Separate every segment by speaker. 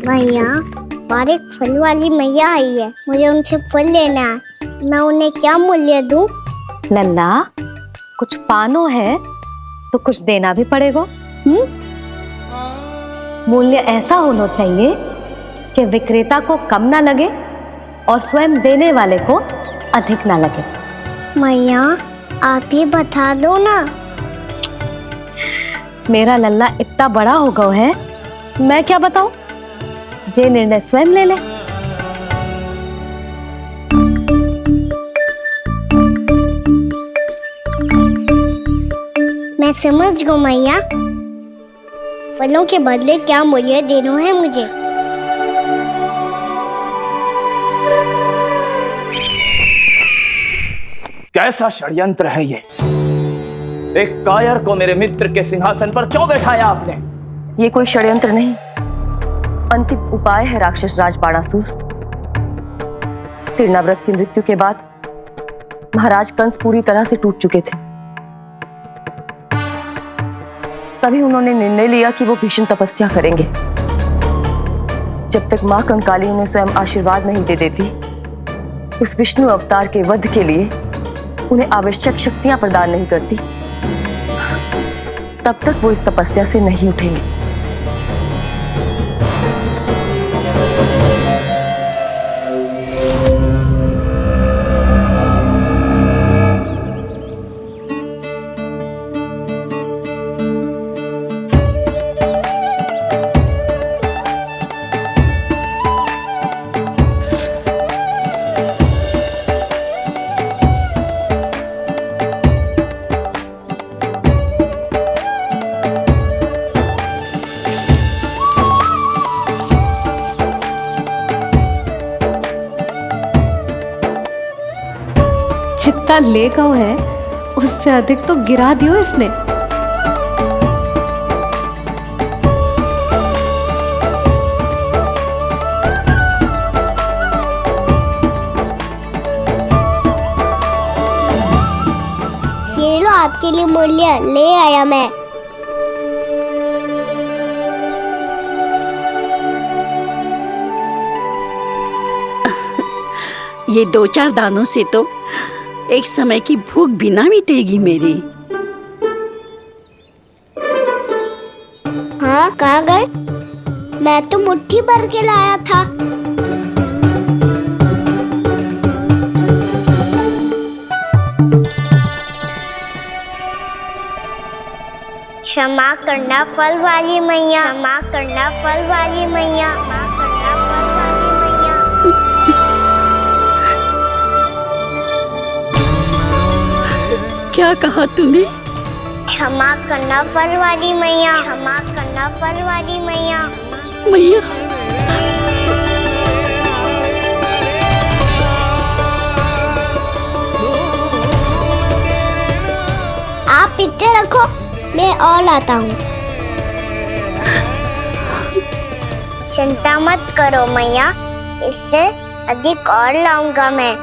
Speaker 1: मैया, बाहर एक फल वाली मैया आई है, मुझे उनसे फल लेना है। मैं उन्हें क्या मूल्य दूं?
Speaker 2: लल्ला, कुछ पानो है तो कुछ देना भी पड़ेगा। मूल्य ऐसा होना चाहिए कि विक्रेता को कम ना लगे और स्वयं देने वाले को अधिक ना लगे।
Speaker 1: मैया, आप ही बता दो ना।
Speaker 2: मेरा लल्ला इतना बड़ा हो गया है, मैं क्या बताऊं? जे निर्णय स्वयं ले ले।
Speaker 1: मैं समझ गई मैया, फलों के बदले क्या मूल्य देना है मुझे।
Speaker 3: कैसा षड्यंत्र है ये? एक कायर को मेरे मित्र के सिंहासन पर क्यों बैठाया आपने?
Speaker 4: ये कोई षड्यंत्र नहीं, अंतिम उपाय है राक्षस राज बाणासुर। तीर्णाव्रत की मृत्यु के बाद महाराज कंस पूरी तरह से टूट चुके थे। तभी उन्होंने निर्णय लिया कि वो भीषण तपस्या करेंगे। जब तक मां कंकाली उन्हें स्वयं आशीर्वाद नहीं दे देती, उस विष्णु अवतार के वध के लिए उन्हें आवश्यक शक्तियां प्रदान नहीं करती, तब तक वो इस तपस्या से नहीं उठेंगे।
Speaker 2: जितना ले गओ है उससे अधिक तो गिरा दियो इसने।
Speaker 1: ये लो आपके लिए मूल्य, ले आया मैं।
Speaker 5: ये 2-4 दानों से तो एक समय की भूख भी ना मिटेगी मेरी।
Speaker 1: हाँ, कहाँ गए? मैं तो मुट्ठी भर के लाया था। क्षमा करना फल वाली मैया, क्षमा करना फल वाली मैया, क्षमा करना फल वाली मैया।
Speaker 5: क्या कहा तूने?
Speaker 1: क्षमा करना फल वाली मैया, क्षमा करना फल वाली मैया।
Speaker 5: मैया,
Speaker 1: आप इतने रखो, मैं और लाता हूँ। चिंता मत करो मैया, इससे अधिक और लाऊंगा मैं।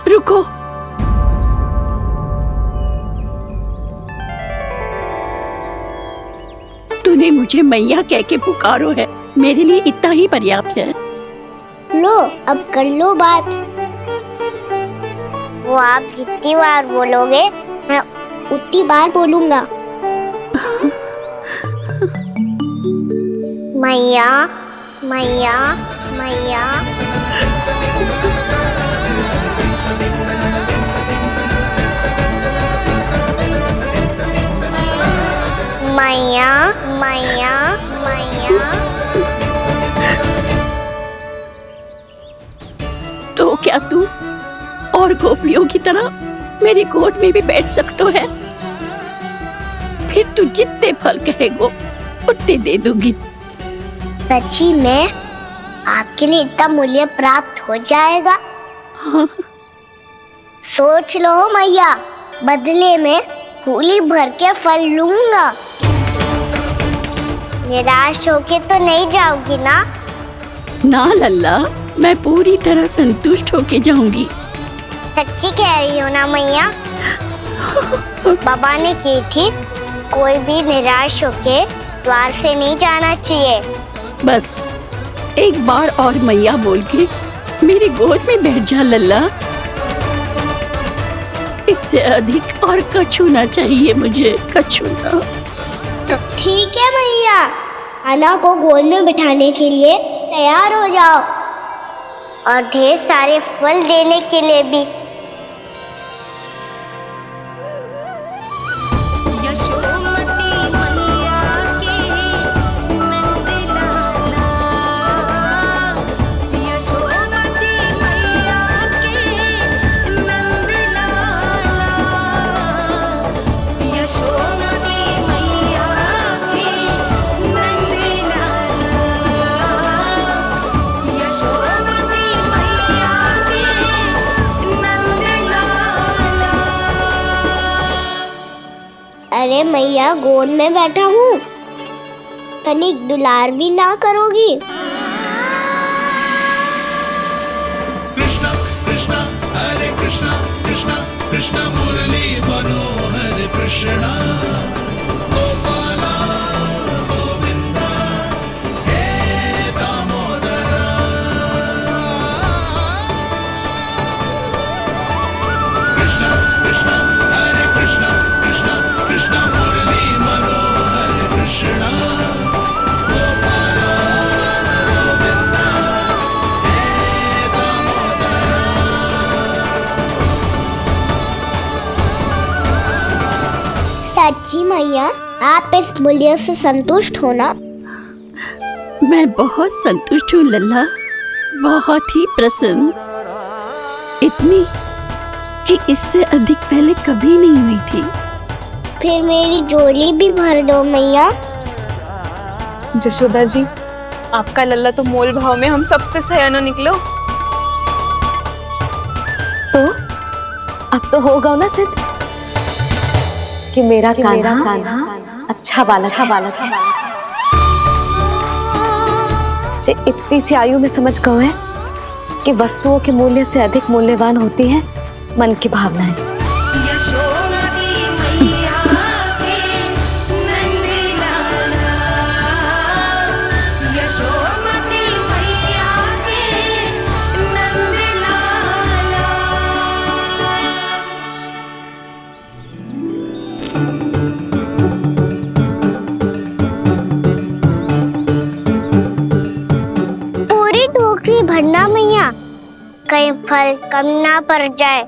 Speaker 5: रुको। तूने मुझे मैया कह के पुकारो है, मेरे लिए इतना ही पर्याप्त है।
Speaker 1: लो, अब कर लो बात। वो आप जितनी बार बोलोगे, मैं उतनी बार बोलूंगा। मैया, मैया, मैया। मैया, मैया, मैया।
Speaker 5: तो क्या तू और गोपियों की तरह मेरी गोद में भी बैठ सकते है? फिर तू जितने फल कहेगो उतने दे दूंगी।
Speaker 1: सच्ची में आपके लिए इतना मूल्य प्राप्त हो जाएगा?
Speaker 5: हाँ।
Speaker 1: सोच लो मैया, बदले में झोली भर के फल लूंगा। निराश होके तो नहीं जाओगी ना?
Speaker 5: ना लल्ला, मैं पूरी तरह संतुष्ट होके जाऊंगी।
Speaker 1: सच्ची कह रही हो ना मैया? बाबा ने की थी, कोई भी निराश होके द्वार से नहीं जाना चाहिए।
Speaker 5: बस एक बार और मैया बोल के मेरी गोद में बैठ जा लल्ला। इससे अधिक और कछु ना चाहिए मुझे, कछु ना।
Speaker 1: ठीक है मैया, अन्ना को गोद में बिठाने के लिए तैयार हो जाओ और ढेर सारे फल देने के लिए भी। अरे मैया, गोद में बैठा हूँ, तनिक दुलार भी ना करोगी?
Speaker 6: कृष्णा कृष्णा हरे कृष्णा कृष्णा कृष्णा मुरली मनोहर कृष्णा गोपाला गोविंदा हे दामोदरा। कृष्णा कृष्णा हरे कृष्णा कृष्णा कृष्णा मुरली मनोहर कृष्णा गोपाला गोविंदा हे दामोदरा।
Speaker 1: सच्ची मैया, आप इस मूल्य से संतुष्ट हो ना?
Speaker 5: मैं बहुत संतुष्ट हूँ लल्ला, बहुत ही प्रसन्न। इतनी कि इससे अधिक पहले कभी नहीं हुई थी।
Speaker 1: फिर मेरी झोली भी भर दो मैया।
Speaker 7: जशोदा जी, आपका लल्ला तो मोल भाव में हम सबसे सयाना निकलो।
Speaker 2: तो अब तो होगा ना सिद्ध कि मेरा कान्हा अच्छा बालक है। जे इतनी सी आयु में समझ गए है कि वस्तुओं के मूल्य से अधिक मूल्यवान होती है मन की भावनाएं।
Speaker 1: पूरी टोकरी भरना मैया, कहीं फल कम ना पड़ जाए।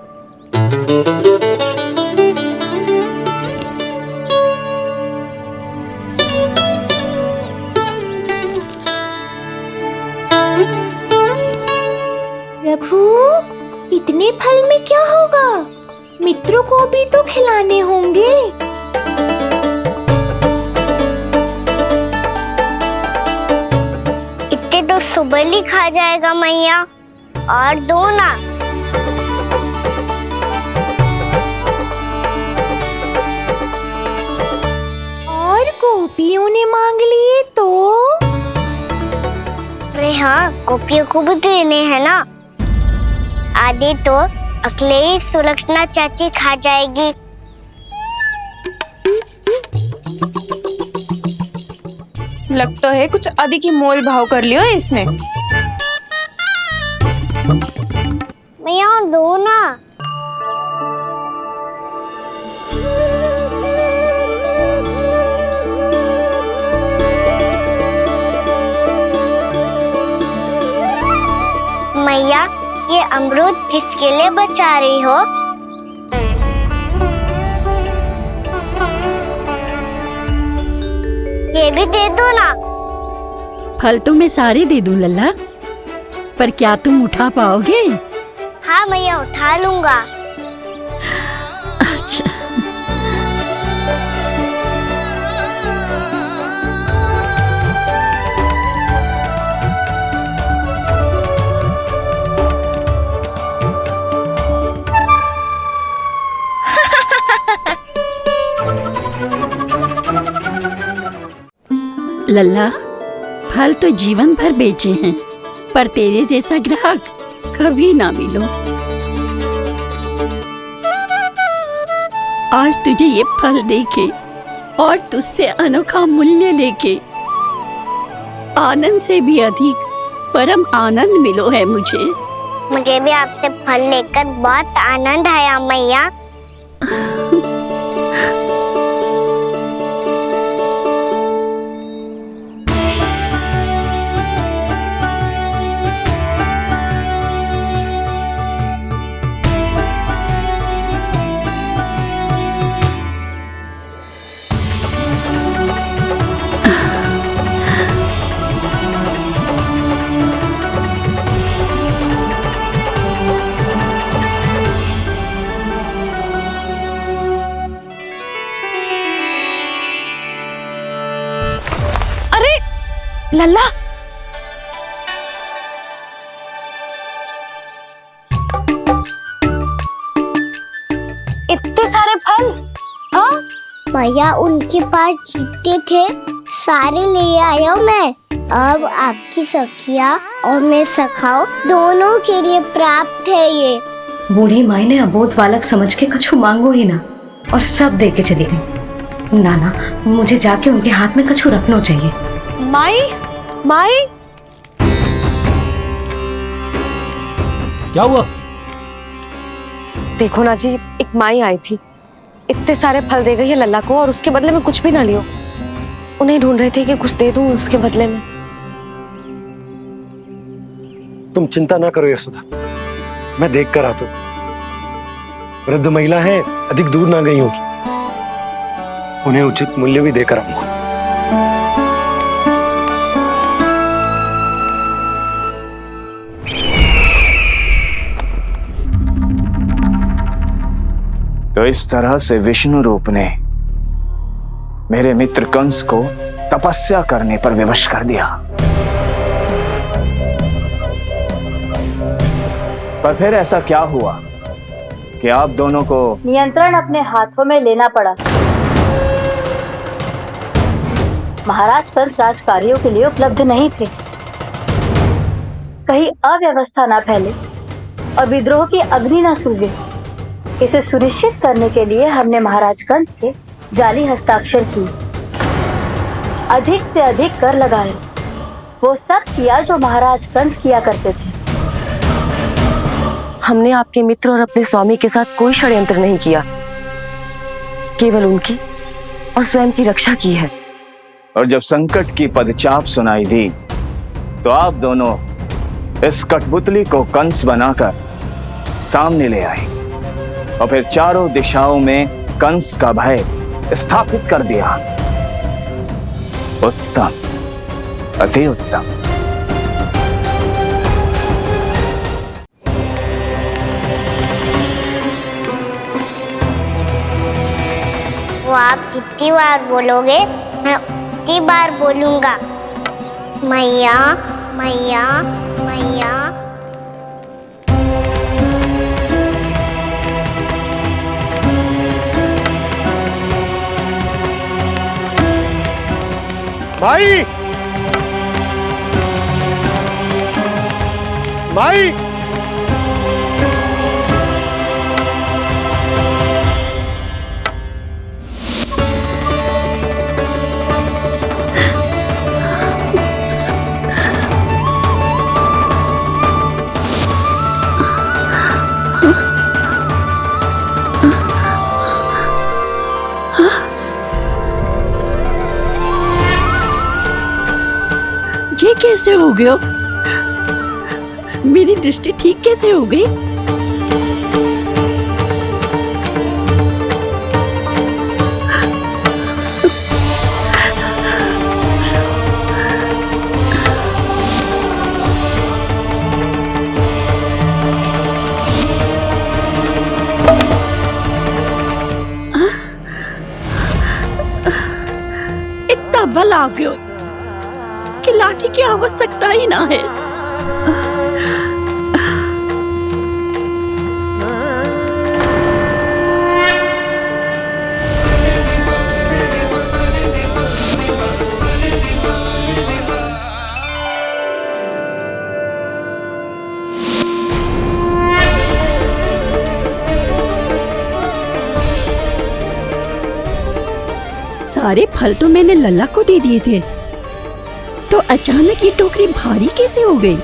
Speaker 8: प्रभु, इतने फल में क्या होगा? मित्रों को भी तो खिलाने होंगे।
Speaker 1: इतने तो सुबह ही खा जाएगा मैया, और दो ना।
Speaker 8: और गोपियों ने मांग लिए तो?
Speaker 1: अरे हाँ, गोपियों को भी देने हैं ना। आधे तो अकेले ही सुलक्षणा चाची खा जाएगी।
Speaker 7: लगता है कुछ अधिक ही मोल भाव कर लियो इसने।
Speaker 1: मैया और दो ना। मैया, ये अमरूद किसके लिए बचा रही हो? ये भी दे दो ना।
Speaker 5: फल तो मैं सारे दे दूं लल्ला, पर क्या तुम उठा पाओगे?
Speaker 1: हाँ मैया, उठा लूंगा।
Speaker 5: अच्छा। लल्ला, फल तो जीवन भर बेचे हैं, पर तेरे जैसा ग्राहक कभी ना मिलो। आज तुझे ये फल देके और तुझसे अनोखा मूल्य लेके आनंद से भी अधिक परम आनंद मिलो है मुझे।
Speaker 1: मुझे भी आपसे फल लेकर बहुत आनंद आया मैया।
Speaker 2: लल्ला, इतने सारे फल? हाँ
Speaker 1: भैया उनके पास जितने थे सारे ले आया मैं। अब आपकी सखिया और मैं सखाओ दोनों के लिए प्राप्त है ये।
Speaker 2: बूढ़ी माई ने अबोध बालक समझ के कछु मांगो ही ना और सब दे के चली गई। नाना, मुझे जाके उनके हाथ में कछु रखना चाहिए। माई, माई,
Speaker 9: क्या हुआ?
Speaker 2: देखो ना जी, एक माई आई थी, इतने सारे फल दे गई है लल्ला को और उसके बदले में कुछ भी ना लियो। उन्हें ढूंढ रहे थे कि कुछ दे दूं उसके बदले में।
Speaker 9: तुम चिंता ना करो यशोदा, मैं देख कर आता हूं। वृद्ध महिला है, अधिक दूर ना गई होगी, उन्हें उचित मूल्य भी देकर आऊंगा।
Speaker 3: तो इस तरह से विष्णु रूप ने मेरे मित्र कंस को तपस्या करने पर विवश कर दिया। पर फिर ऐसा क्या हुआ कि आप दोनों को
Speaker 10: नियंत्रण अपने हाथों में लेना पड़ा। महाराज कंस राजकार्यों के लिए उपलब्ध नहीं थे। कहीं अव्यवस्था ना फैले और विद्रोह की अग्नि न सूखे, इसे सुनिश्चित करने के लिए हमने महाराज कंस के जाली हस्ताक्षर किए, अधिक से अधिक कर लगाए। वो सब किया जो महाराज कंस किया करते थे।
Speaker 4: हमने आपके मित्र और अपने स्वामी के साथ कोई षड्यंत्र नहीं किया, केवल उनकी और स्वयं की रक्षा की है।
Speaker 3: और जब संकट की पदचाप सुनाई दी तो आप दोनों इस कठपुतली को कंस बनाकर सामने ले आए और फिर चारों दिशाओं में कंस का भय स्थापित कर दिया। उत्तम, अति उत्तम।
Speaker 1: वो आप जितनी बार बोलोगे मैं उतनी बार बोलूंगा। मैया मैया मैया।
Speaker 9: माई, माई,
Speaker 5: ये कैसे हो गया? मेरी दृष्टि ठीक कैसे हो गई? इतना बल आ गया कि लाठी की आवश्यकता ही ना है। सारे फल तो मैंने लल्ला को दे दिए थे, तो अचानक ये टोकरी भारी कैसे हो गई?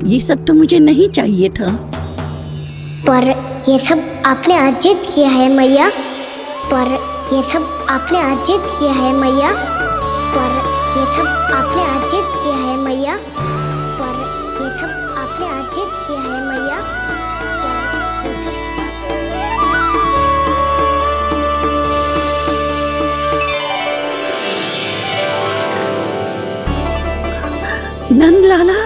Speaker 5: ये सब तो मुझे नहीं चाहिए था।
Speaker 1: पर ये सब आपने अर्जित किया है मैया। पर ये सब आपने अर्जित किया है मैया। पर ये सब आपने अर्जित किया है मैया। पर ये सब आपने अर्जित किया है मैया।
Speaker 5: नंद लाला,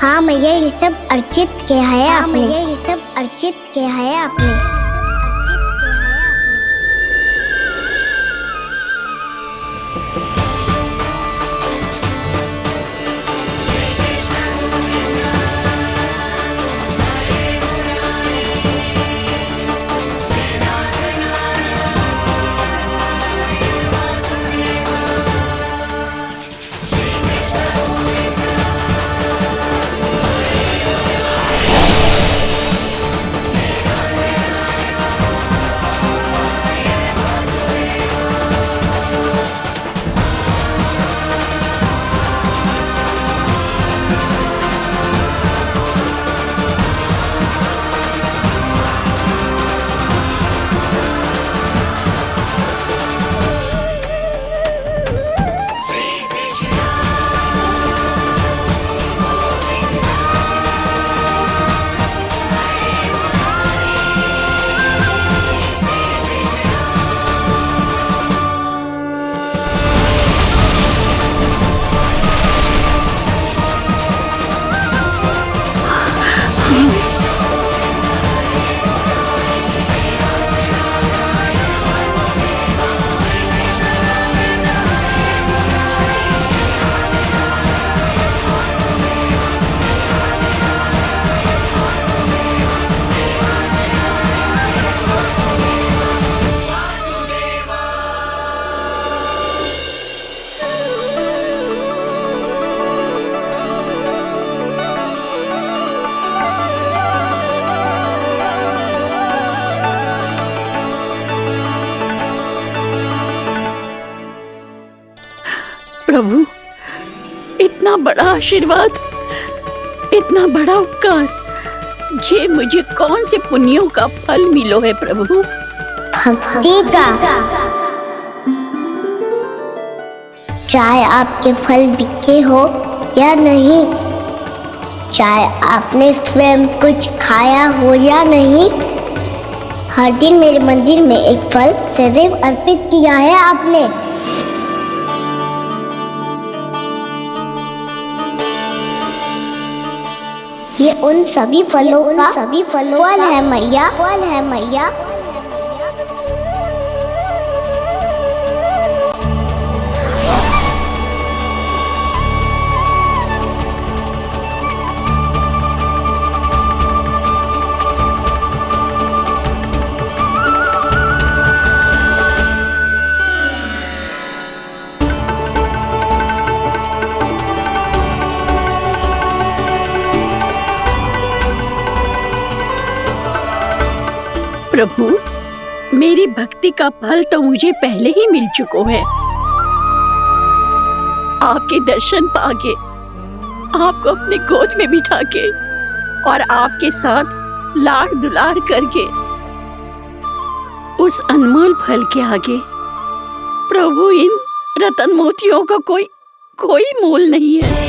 Speaker 1: हाँ मैया, ये सब अर्जित किया है आपने। मैया, ये सब अर्जित किया है आपने।
Speaker 5: प्रभु, इतना बड़ा आशीर्वाद, इतना बड़ा उपकार, जे मुझे कौन से पुण्यों का फल मिलो है प्रभु?
Speaker 1: भक्ति का। चाहे आपके फल बिके हो या नहीं, चाहे आपने स्वयं कुछ खाया हो या नहीं, हर दिन मेरे मंदिर में एक फल सदैव अर्पित किया है आपने। ये उन सभी फलों का फल है मैया। फल है मैया।
Speaker 5: प्रभु, मेरी भक्ति का फल तो मुझे पहले ही मिल चुका है। आपके दर्शन पाके, आपको अपने गोद में बिठा के और आपके साथ लाड दुलार करके, उस अनमोल फल के आगे प्रभु इन रतन मोतियों का कोई मोल नहीं है।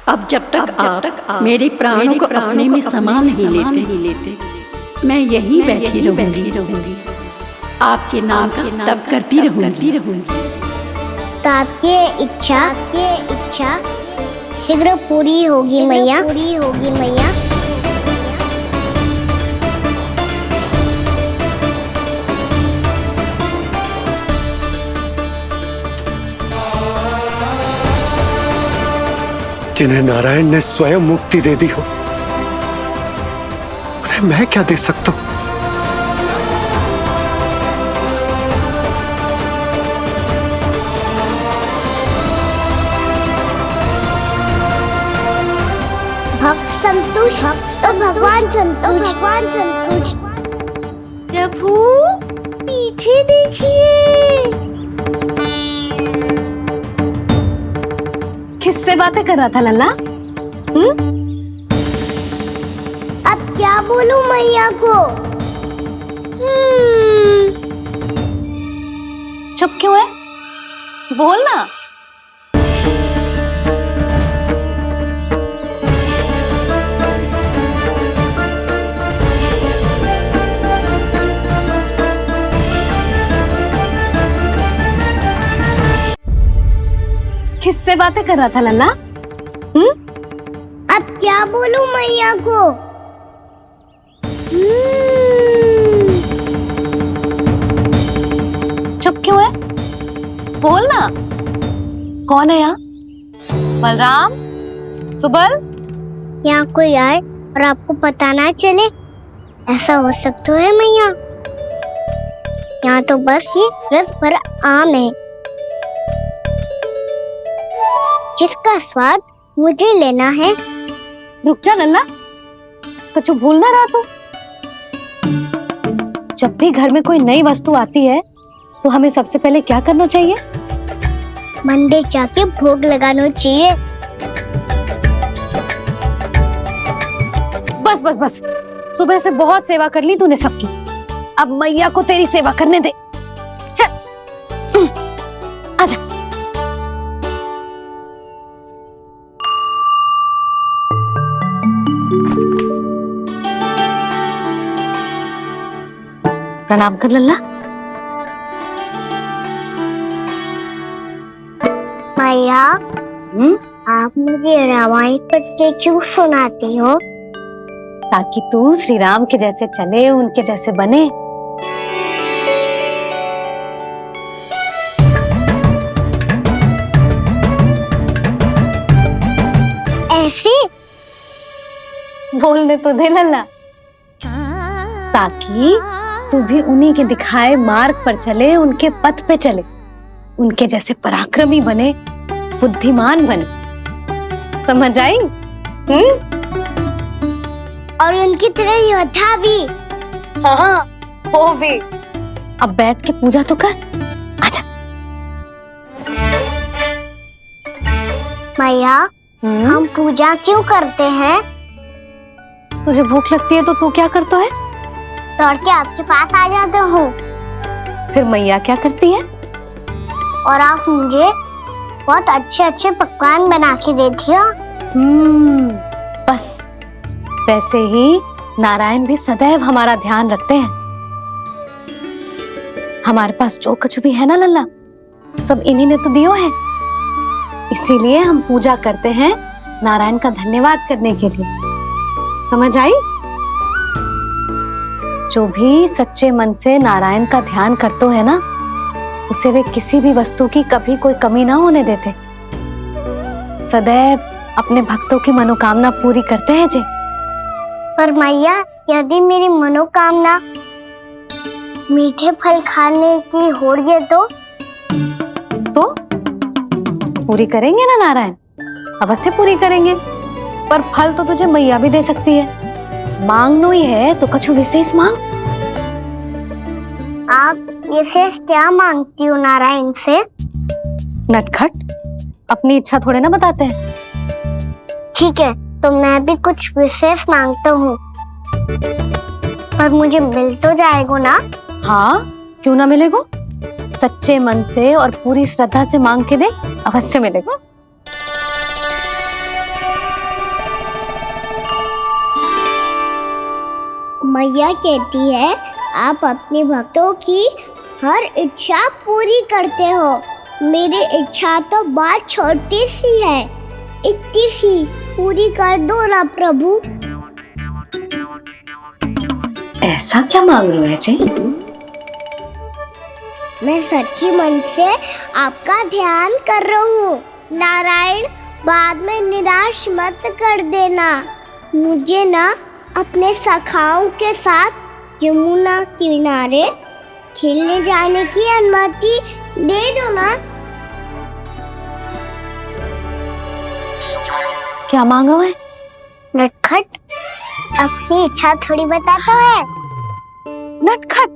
Speaker 5: अब जब तक आप मेरे प्राणों को अपने में समा नहीं लेते मैं यहीं बैठी रहूंगी, आपके नाम का तब करती रहूंगी।
Speaker 1: तो आपकी इच्छा शीघ्र पूरी होगी मैया।
Speaker 9: जिन्हें नारायण ने स्वयं मुक्ति दे दी हो, उन्हें मैं क्या दे सकता हूं?
Speaker 1: भक्त संतोष तो भगवान संतोष।
Speaker 8: प्रभु पीछे देखिए।
Speaker 2: किससे बातें कर रहा था लल्ला?
Speaker 1: अब क्या बोलूं मैया को?
Speaker 2: चुप क्यों है? बोल ना। किससे बातें कर रहा था लल्ला?
Speaker 1: अब क्या बोलूं मैया को?
Speaker 2: चुप क्यों है? बोल ना। कौन है यहाँ? बलराम, सुबल?
Speaker 1: यहाँ कोई आए और आपको पता ना चले, ऐसा हो सकता है मैया? यहाँ तो बस ये रस भर आम है जिसका स्वाद मुझे लेना है।
Speaker 2: रुक जा लल्ला, कुछ भूल ना रहा तू। जब भी घर में कोई नई वस्तु आती है तो हमें सबसे पहले क्या करना चाहिए?
Speaker 1: मंदिर जाके भोग लगाना चाहिए।
Speaker 2: बस सुबह से बहुत सेवा कर ली तूने सबकी, अब मैया को तेरी सेवा करने दे। चल आजा। प्रणाम कर लल्ला।
Speaker 1: मैया, आप मुझे रामायण पढ़ के क्यों सुनाती हो?
Speaker 2: ताकि तू श्री राम के जैसे चले, उनके जैसे बने।
Speaker 1: ऐसे
Speaker 2: बोलने तो दे लल्ला, ताकि तू भी उन्हीं के दिखाए मार्ग पर चले, उनके पथ पे चले, उनके जैसे पराक्रमी बने, बुद्धिमान बने। समझ आई?
Speaker 1: और उनकी तरह योद्धा भी।
Speaker 2: हाँ, वो भी। अब बैठ के पूजा तो कर। आजा।
Speaker 1: मैया, हम पूजा क्यों करते हैं?
Speaker 2: तुझे भूख लगती है तो तू क्या करता है?
Speaker 1: दौड़ के आपके पास आ जाता हूँ।
Speaker 2: फिर मैया क्या करती है?
Speaker 1: और आप मुझे बहुत अच्छे अच्छे पकवान बना के देती हो।
Speaker 2: बस वैसे ही नारायण भी सदैव हमारा ध्यान रखते हैं। हमारे पास जो कुछ भी है ना लल्ला, सब इन्हीं ने तो दियो है। इसीलिए हम पूजा करते हैं नारायण का धन्यवाद करने के लिए। समझ आई? जो भी सच्चे मन से नारायण का ध्यान करते है ना, उसे वे किसी भी वस्तु की कभी कोई कमी ना होने देते। सदैव अपने भक्तों की मनोकामना पूरी करते हैं जी।
Speaker 1: पर मैया, यदि मेरी मनोकामना मीठे फल खाने की हो रही है तो
Speaker 2: पूरी करेंगे ना नारायण? अवश्य पूरी करेंगे। पर फल तो तुझे मैया भी दे सकती है। मांगनो ही है तो कुछ विशेष मांग।
Speaker 1: आप विशेष क्या मांगती हो नारायण से?
Speaker 2: नटखट, अपनी इच्छा थोड़े ना बताते हैं।
Speaker 1: ठीक है, तो मैं भी कुछ विशेष मांगता हूँ, पर मुझे मिल तो जाएगा ना?
Speaker 2: हाँ, क्यों ना मिलेगा? सच्चे मन से और पूरी श्रद्धा से मांग के दे, अवश्य मिलेगा।
Speaker 1: मैया कहती है आप अपने भक्तों की हर इच्छा पूरी करते हो। मेरी इच्छा तो बहुत छोटी सी है, इतनी सी पूरी कर दो ना प्रभु।
Speaker 2: ऐसा क्या मांग रहे हैं जी?
Speaker 1: मैं सच्ची मन से आपका ध्यान कर रहा हूँ। नारायण, बाद में निराश मत कर देना। मुझे ना अपने सखाओं के साथ यमुना किनारे खेलने जाने की अनुमति दे दो ना।
Speaker 2: क्या मांगा है?
Speaker 1: नटखट, अपनी इच्छा थोड़ी बताता है।
Speaker 2: नटखट?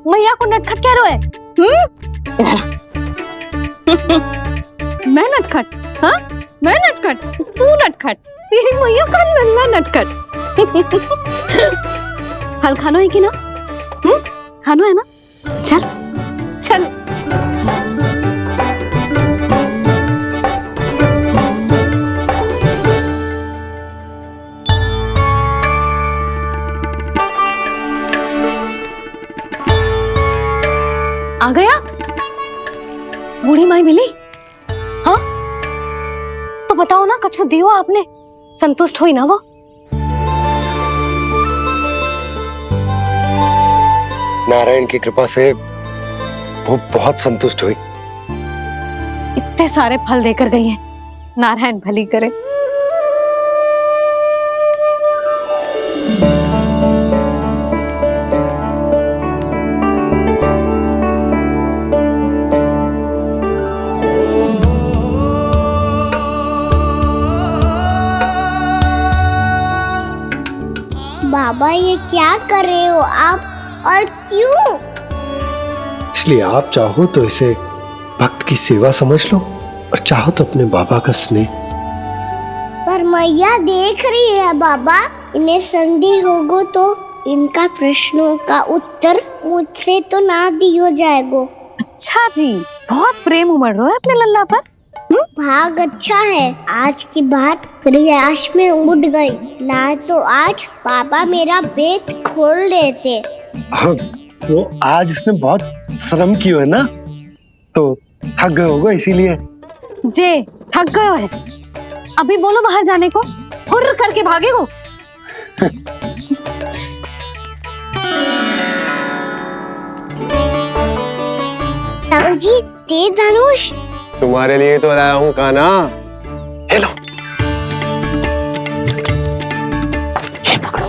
Speaker 2: मैया को नटखट कह रहे है? मैं नटखट? हाँ, मैं नटखट? तू नटखट? तेरी मैया का नल्ला नटखट। हल खानो है कि ना? खानो है ना? चल चल। आ गया? बूढ़ी माई मिली? हाँ, तो बताओ ना, कछु दियो आपने, संतुष्ट हुई ना वो?
Speaker 9: नारायण की कृपा से वो बहुत संतुष्ट हुई।
Speaker 2: इतने सारे फल देकर गई हैं, नारायण भली करे।
Speaker 1: बाबा, ये क्या कर रहे हो आप, और क्यों?
Speaker 9: इसलिए आप चाहो तो इसे भक्त की सेवा समझ लो, और चाहो तो अपने बाबा का स्नेह।
Speaker 1: पर मैया देख रही है बाबा, इन्हें संदेह होगो तो इनका प्रश्नों का उत्तर मुझसे तो ना दियो जाएगो।
Speaker 2: अच्छा जी, बहुत प्रेम उमड़ रहा है अपने लल्ला पर।
Speaker 1: भाग अच्छा है, आज की बात प्रयास में उड़ गई, ना तो आज पापा मेरा पेट खोल देते।
Speaker 9: वो आज उसने बहुत श्रम की है ना, तो थक गए होगा इसीलिए।
Speaker 2: जे थक गए है, अभी बोलो बाहर जाने को, हुर्र करके भागेगो।
Speaker 1: जी, तेज धनुष
Speaker 11: तुम्हारे लिए तो लाया हूँ कान्हा।
Speaker 9: हेलो,
Speaker 11: ये पकड़ो।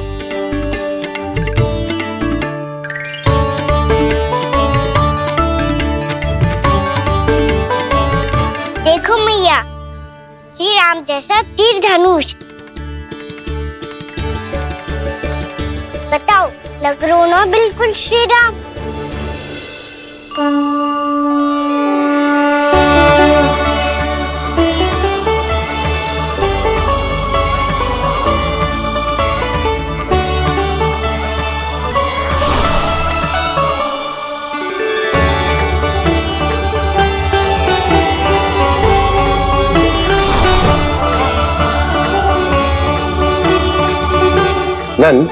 Speaker 1: देखो मैया, श्री राम जैसा तीर धनुष। बताओ, लग रहा ना बिल्कुल श्री राम?
Speaker 11: नंद,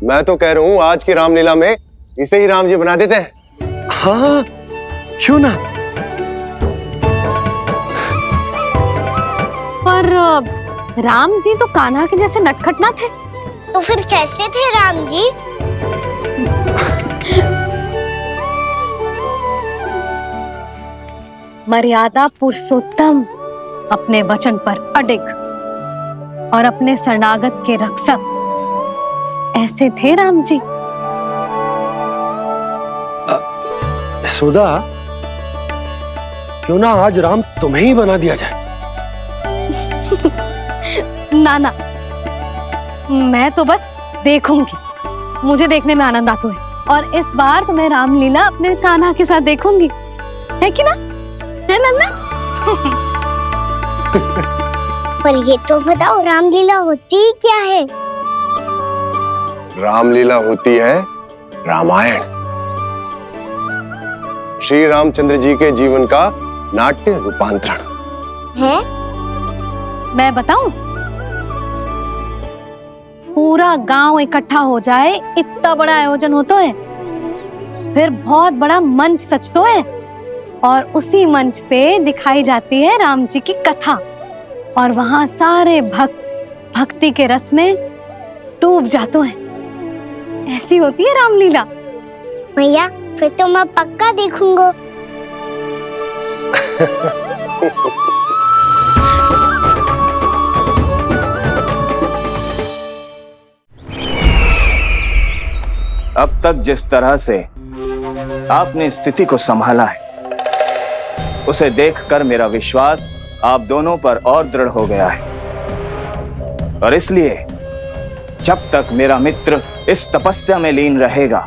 Speaker 11: मैं तो कह रहा हूँ आज की रामलीला में इसे ही राम जी बना देते हैं।
Speaker 9: हाँ, क्यों ना?
Speaker 2: पर राम जी तो कान्हा के जैसे नटखट ना थे।
Speaker 1: तो फिर कैसे थे राम जी?
Speaker 2: मर्यादा पुरुषोत्तम, अपने वचन पर अडिग और अपने शरणागत के रक्षक, ऐसे थे राम जी।
Speaker 9: यशोदा, क्यों ना आज राम तुम्हें ही बना दिया जाए?
Speaker 2: ना ना, मैं तो बस देखूंगी, मुझे देखने में आनंद आता है, और इस बार तो मैं रामलीला अपने कान्हा के साथ देखूंगी, है कि ना? है लल्ला?
Speaker 1: पर ये तो बताओ, रामलीला होती क्या है?
Speaker 11: रामलीला होती है रामायण, श्री रामचंद्र जी के जीवन का नाट्य रूपांतरण
Speaker 1: है।
Speaker 2: मैं बताऊं? पूरा गांव इकट्ठा हो जाए, इतना बड़ा आयोजन होता है। फिर बहुत बड़ा मंच सजतो है और उसी मंच पे दिखाई जाती है राम जी की कथा और वहां सारे भक्त भक्ति के रस में डूब जाते हैं। ऐसी होती है रामलीला।
Speaker 1: मैया फिर तो मैं पक्का देखूंगा।
Speaker 3: अब तक जिस तरह से आपने स्थिति को संभाला है, उसे देखकर मेरा विश्वास आप दोनों पर और दृढ़ हो गया है। और इसलिए जब तक मेरा मित्र इस तपस्या में लीन रहेगा,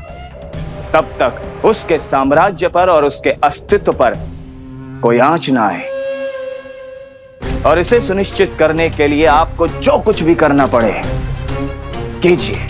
Speaker 3: तब तक उसके साम्राज्य पर और उसके अस्तित्व पर कोई आंच ना आए। और इसे सुनिश्चित करने के लिए आपको जो कुछ भी करना पड़े कीजिए।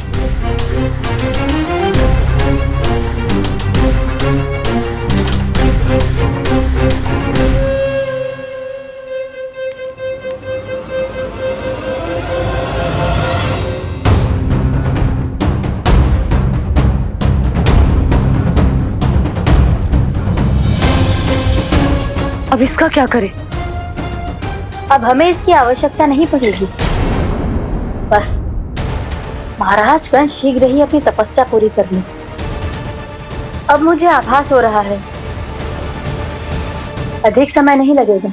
Speaker 4: अब इसका क्या करें?
Speaker 10: अब हमें इसकी आवश्यकता नहीं पड़ेगी। बस महाराज कंस शीघ्र ही अपनी तपस्या पूरी कर ले। अब मुझे आभास हो रहा है अधिक समय नहीं लगेगा।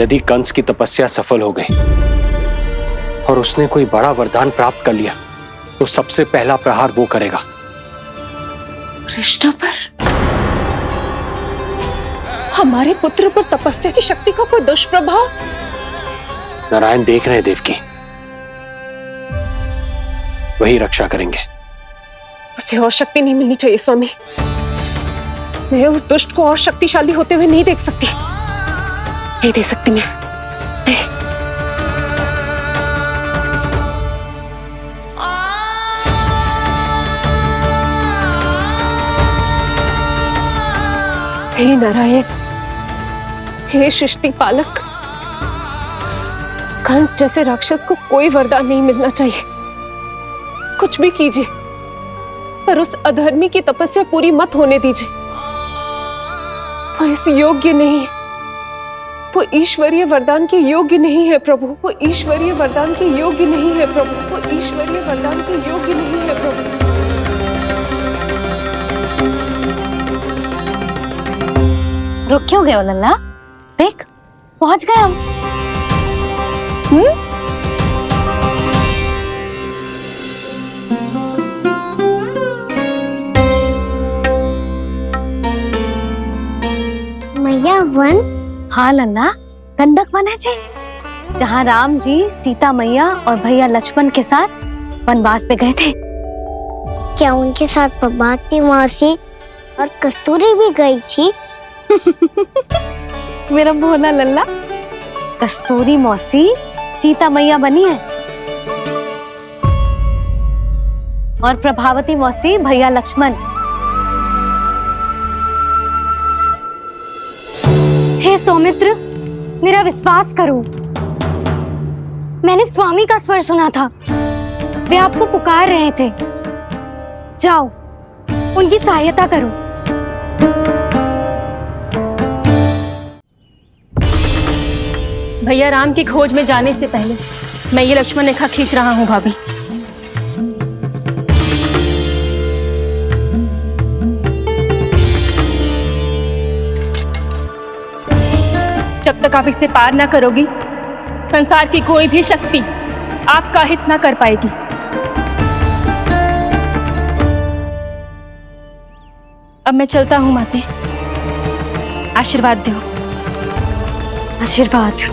Speaker 12: यदि कंस की तपस्या सफल हो गई और उसने कोई बड़ा वरदान प्राप्त कर लिया, तो सबसे पहला प्रहार वो करेगा।
Speaker 7: कृष्ण पर, हमारे पुत्र पर तपस्या की शक्ति का कोई दुष्प्रभाव?
Speaker 12: नारायण देख रहे हैं देवकी, वही रक्षा करेंगे।
Speaker 7: उसे और शक्ति नहीं मिलनी चाहिए स्वामी। मैं उस दुष्ट को और शक्तिशाली होते हुए नहीं देख सकती, नहीं दे सकती मैं। हे नारायण, हे सृष्टि पालक, कंस जैसे राक्षस को कोई वरदान नहीं मिलना चाहिए। कुछ भी कीजिए, पर उस अधर्मी की तपस्या पूरी मत होने दीजिए। वो इस योग्य नहीं है, वो ईश्वरीय वरदान के योग्य नहीं है प्रभु। वो ईश्वरीय वरदान के योग्य नहीं है प्रभु। वो ईश्वरीय वरदान के योग्य नहीं है प्रभु।
Speaker 2: रुक क्यों गए हो लल्ला? देख पहुंच गए हम।
Speaker 1: मैया वन?
Speaker 2: हाँ लल्ला, गंडक वन है जी, जहाँ राम जी सीता मैया और भैया लक्ष्मण के साथ वनवास पे गए थे।
Speaker 1: क्या उनके साथ प्रभाती मौसी और कस्तूरी भी गई थी?
Speaker 2: मेरा भोला लल्ला, कस्तूरी मौसी सीता मैया बनी है और प्रभावती मौसी भैया लक्ष्मण। हे सौमित्र, मेरा विश्वास करो, मैंने स्वामी का स्वर सुना था। वे आपको पुकार रहे थे। जाओ, उनकी सहायता करो।
Speaker 13: भैया राम की खोज में जाने से पहले मैं ये लक्ष्मण रेखा खींच रहा हूँ भाभी। जब तक आप इसे पार ना करोगी, संसार की कोई भी शक्ति आपका हित ना कर पाएगी। अब मैं चलता हूँ माते, आशीर्वाद दो।
Speaker 2: आशीर्वाद।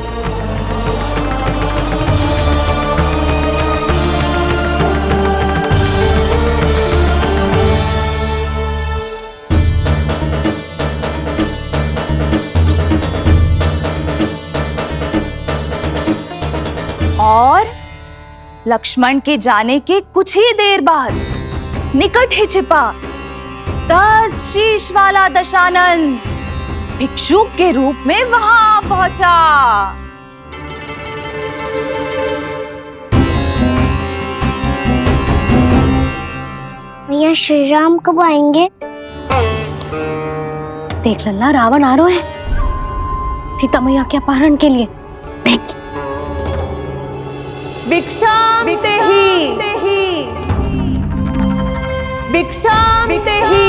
Speaker 14: और लक्ष्मण के जाने के कुछ ही देर बाद निकट ही छिपा 10 शीश वाला दशानन भिक्षुक के रूप में वहां पहुंचा।
Speaker 1: मैया श्री राम कब आएंगे?
Speaker 2: देख लल्ला, रावण आ रहा है सीता मैया के अपहरण के लिए। देख।
Speaker 4: भिक्षाम देहि, भिक्षाम देहि।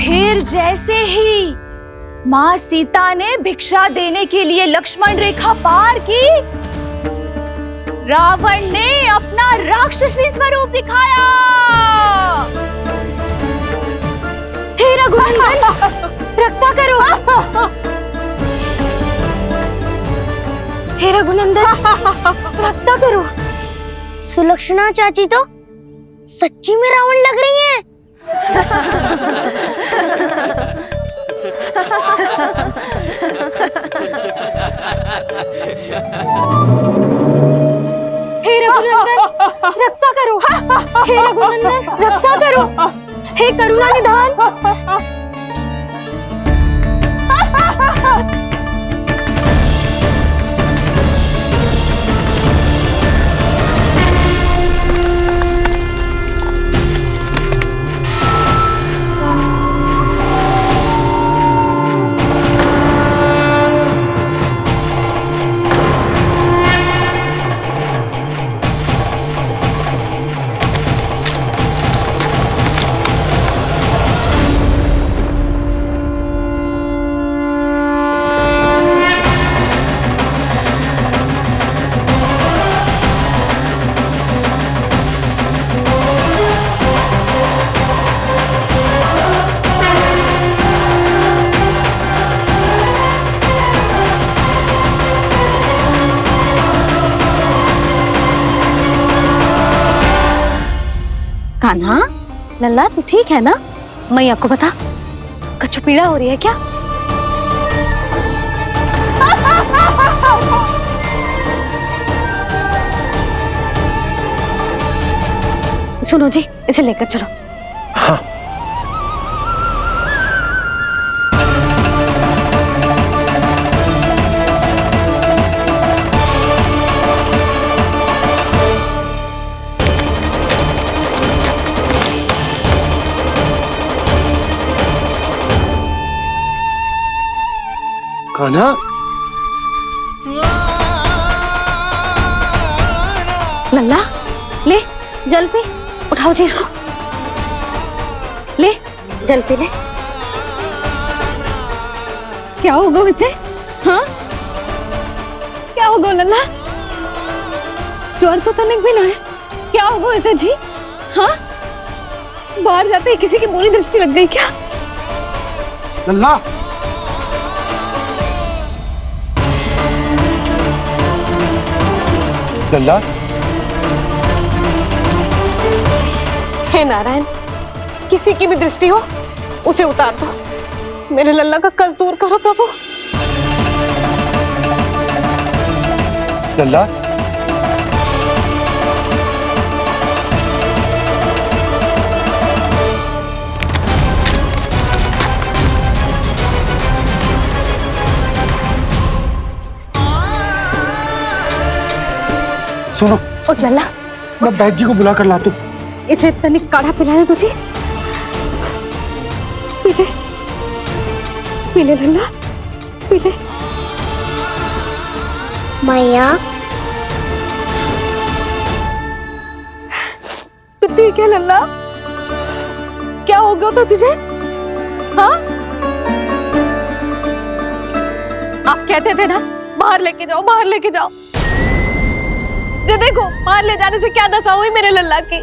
Speaker 14: फिर जैसे ही माँ सीता ने भिक्षा देने के लिए लक्ष्मण रेखा पार की, रावण ने अपना राक्षसी स्वरूप दिखाया।
Speaker 2: हे रघुनंदन, रक्षा करो। हे रघुनंदन, रक्षा करो।
Speaker 1: सुलक्षणा चाची तो सच्ची में रावण लग रही हैं।
Speaker 2: हे रघुनंदन, रक्षा करो। हे रघुनंदन, रक्षा करो। हे करुणा निधान। कान्हा, लल्ला तू ठीक है ना? मैया को बता, कछु पीड़ा हो रही है क्या? सुनो जी, इसे लेकर चलो।
Speaker 9: हाँ। कान्हा,
Speaker 2: लल्ला ले जल पी। उठाओ जी इसको, ले जल पी ले। क्या होगा इसे? हाँ, क्या होगा लल्ला? ज्वर तो तनिक भी ना है। क्या होगा इसे जी? हाँ, बाहर जाते ही किसी की बुरी दृष्टि लग गई क्या?
Speaker 9: लल्ला, लल्ला।
Speaker 7: हे नारायण, किसी की भी दृष्टि हो उसे उतार दो। मेरे लल्ला का कष्ट दूर करो प्रभु।
Speaker 9: लल्ला, सुनो,
Speaker 2: उठ लल्ला,
Speaker 9: मैं बैद जी को बुला कर लाता हूँ।
Speaker 2: इसे तनिक काढ़ा पिलाना तुझे। पी ले, पी ले लल्ला, पी ले।
Speaker 1: मैया,
Speaker 2: तो ठीक है लल्ला, क्या हो गया था तुझे? हाँ, आप कहते थे ना बाहर लेके जाओ, बाहर लेके जाओ। जे देखो, बाहर ले जाने से क्या दशा हुई मेरे लल्ला की।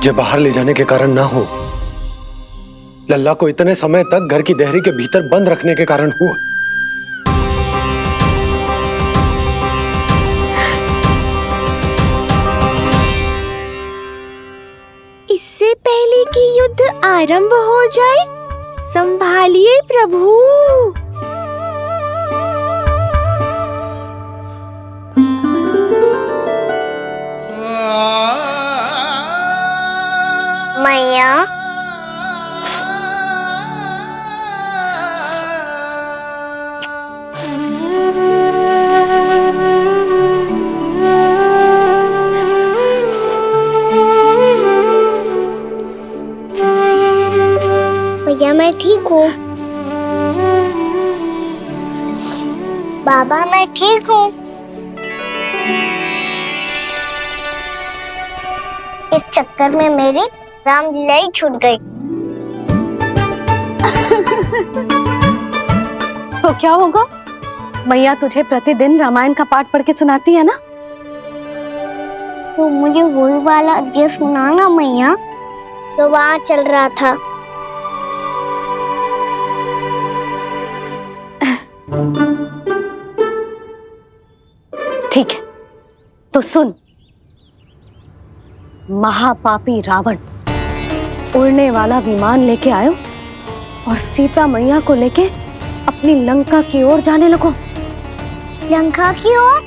Speaker 9: जो बाहर ले जाने के कारण ना हो, लल्ला को इतने समय तक घर की देहरी के भीतर बंद रखने के कारण हुआ।
Speaker 8: कि युद्ध आरंभ हो जाए। संभालिए प्रभु।
Speaker 1: मैया, भैया मैं ठीक हूँ। बाबा मैं ठीक हूँ। इस चक्कर में मेरी रामलीला ही छूट गई।
Speaker 2: तो क्या होगा? मैया तुझे प्रतिदिन रामायण का पाठ पढ़ के सुनाती है ना?
Speaker 1: तो मुझे वही वाला अध्याय सुनाना मैया, तो वहाँ चल रहा था।
Speaker 2: ठीक है, तो सुन। महापापी रावण उड़ने वाला विमान लेके आयो और सीता मैया को लेके अपनी लंका की ओर जाने लगो।
Speaker 1: लंका की ओर?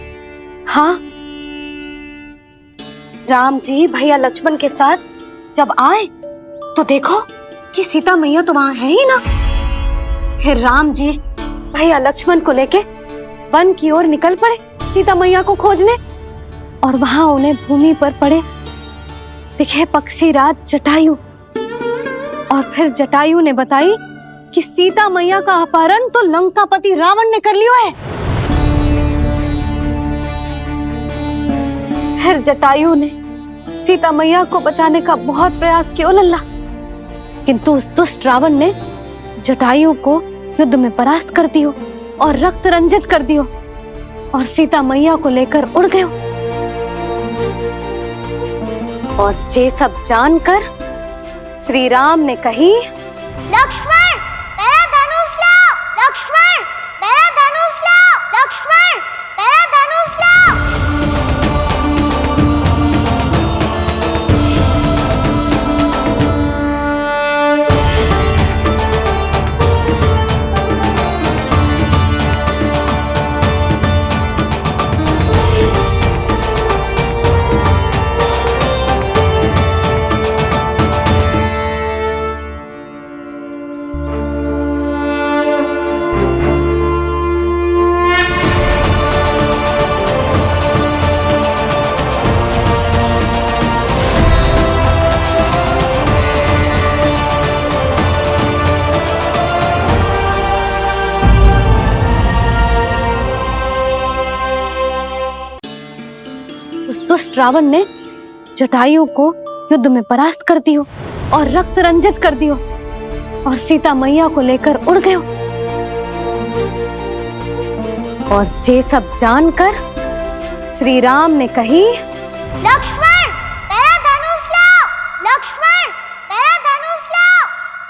Speaker 2: हाँ, राम जी भैया लक्ष्मण के साथ जब आए तो देखो कि सीता मैया तो वहां है ही ना। फिर राम जी भैया लक्ष्मण को लेके वन की ओर निकल पड़े सीता मैया को खोजने, और वहां उन्हें भूमि पर पड़े दिखे पक्षी राज जटायु। और फिर जटायु ने बताई कि सीता मैया का अपहरण तो लंकापति रावण ने कर लियो है। फिर जटायु ने सीता मैया को बचाने का बहुत प्रयास किया लल्ला, किंतु उस दुष्ट रावण ने जटायु को युद्ध में परास्त कर दियो और रक्त रंजित कर दियो और सीता मैया को लेकर उड़ गयो। और ये सब जानकर श्री राम ने कही,
Speaker 1: लक्ष्मण मेरा धनुष लाओ, लक्ष्मण मेरा धनुष लाओ, लक्ष्मण मेरा धनुष लाओ।
Speaker 2: दुष्ट रावण ने जटायु को युद्ध में परास्त कर दियो और रक्त रंजित कर दियो और सीता मैया को लेकर उड़ गयो। और ये सब जानकर श्री राम ने कही,
Speaker 1: लक्ष्मण मेरा धनुष लाओ, लक्ष्मण मेरा धनुष लाओ,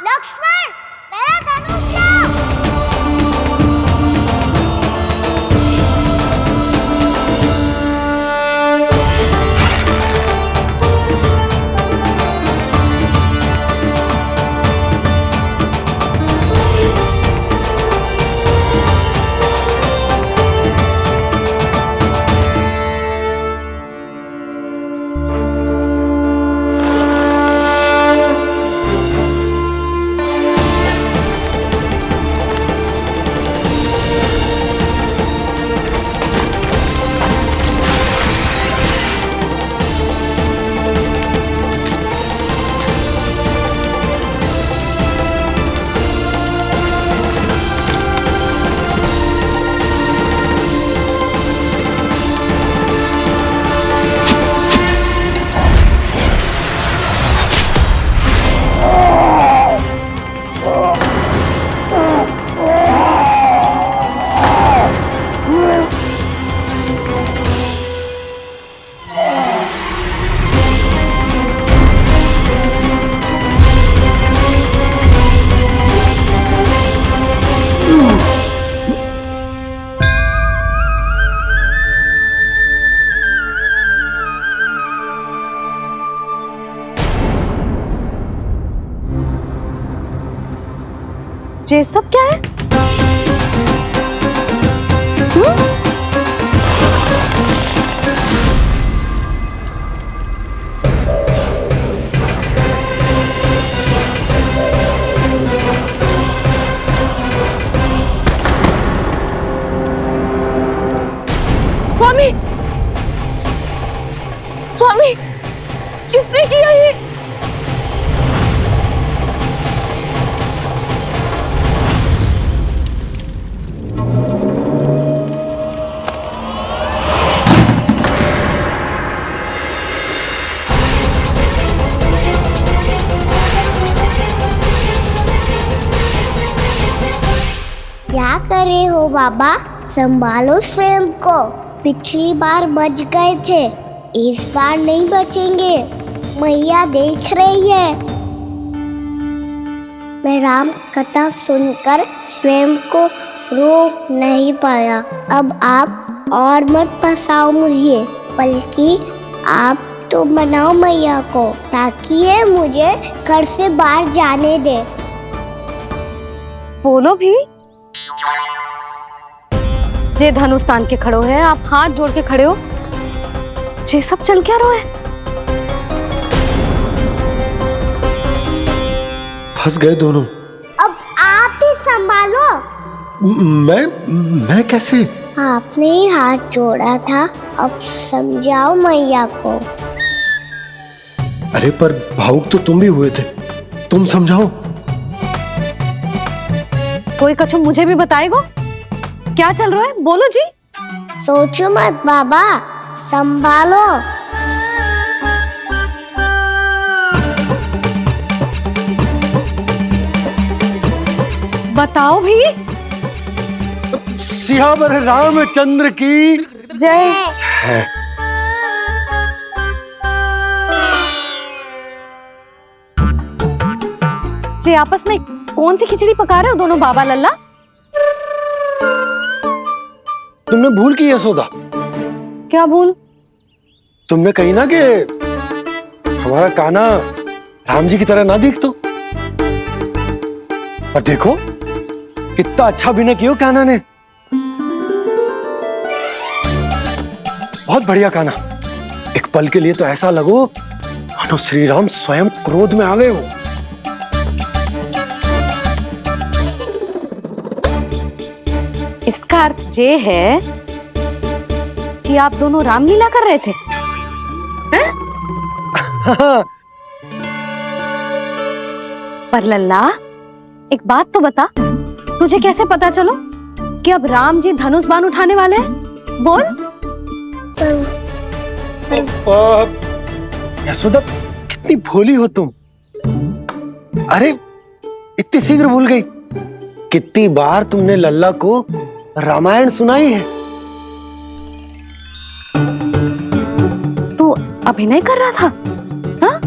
Speaker 1: लक्ष्मण मेरा धनुष लाओ।
Speaker 2: ये सब क्या है?
Speaker 14: स्वामी, स्वामी, किसने किया ये?
Speaker 1: क्या कर रहे हो बाबा? संभालो स्वयं को। पिछली बार बच गए थे, इस बार नहीं बचेंगे। मैया देख रही है। मैं राम कथा सुनकर स्वयं को रोक नहीं पाया। अब आप और मत फंसाओ मुझे, बल्कि आप तो मनाओ मैया को, ताकि ये मुझे घर से बाहर जाने दे।
Speaker 2: बोलो भी। जे धनुष तान के खड़ो है, आप हाथ जोड़ के खड़े हो। ये सब चल क्या रहा है?
Speaker 9: फंस गए दोनों।
Speaker 1: अब आप ही संभालो।
Speaker 9: मैं कैसे?
Speaker 1: आपने ही हाथ जोड़ा था, अब समझाओ मैया को।
Speaker 9: अरे पर भावुक तो तुम भी हुए थे, तुम समझाओ।
Speaker 2: कोई कछु मुझे भी बताएगो? क्या चल रहा है? बोलो जी।
Speaker 1: सोचो मत बाबा, संभालो।
Speaker 2: बताओ भी।
Speaker 9: सियावर रामचंद्र की
Speaker 2: जय।
Speaker 9: है।
Speaker 2: जी आपस में कौन सी खिचड़ी पका रहे हो दोनों बाबा लल्ला?
Speaker 9: तुमने भूल की यशोदा?
Speaker 2: क्या भूल?
Speaker 9: तुमने कही ना कि हमारा कान्हा राम जी की तरह ना दिख तो। पर देखो कितना अच्छा अभिनय किया कान्हा ने। बहुत बढ़िया कान्हा। एक पल के लिए तो ऐसा लगो मानो श्री राम स्वयं क्रोध में आ गए हो।
Speaker 2: इसका अर्थ ये है कि आप दोनों रामलीला कर रहे थे? हैं? पर लल्ला एक बात तो बता, तुझे कैसे पता चलो कि अब राम जी धनुष बाण उठाने वाले हैं? बोल।
Speaker 9: यशोदा कितनी भोली हो तुम। अरे इतनी शीघ्र भूल गई। कितनी बार तुमने लल्ला को रामायण सुनाई है।
Speaker 2: तू अभिनय कर रहा था? हाँ?